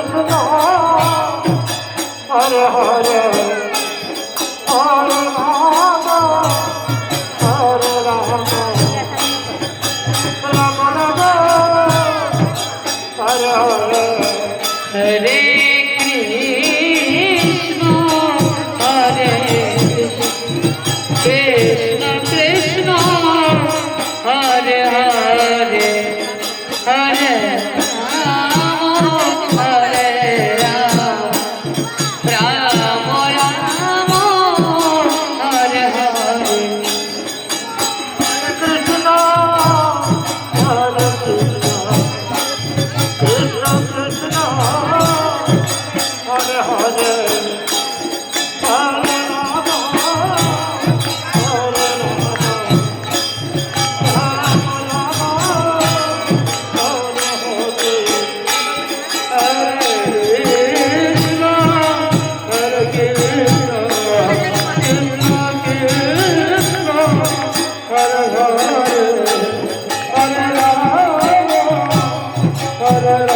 Krishna, Hare Hare, Hare Rama, Hare Rama, Rama Rama, Hare Hare, Hare Krishna, Hare Krishna, Krishna, Hare Hare, Hare Rama, Hare Rama, Rama Rama, Hare Hare. Krishna, Hare Krishna, Krishna Krishna, Hare Hare, Hare Rama, Hare Rama, Rama Rama, Hare Hare, Hare Krishna, Hare Krishna, Krishna Krishna, Hare Hare, Hare Rama, Hare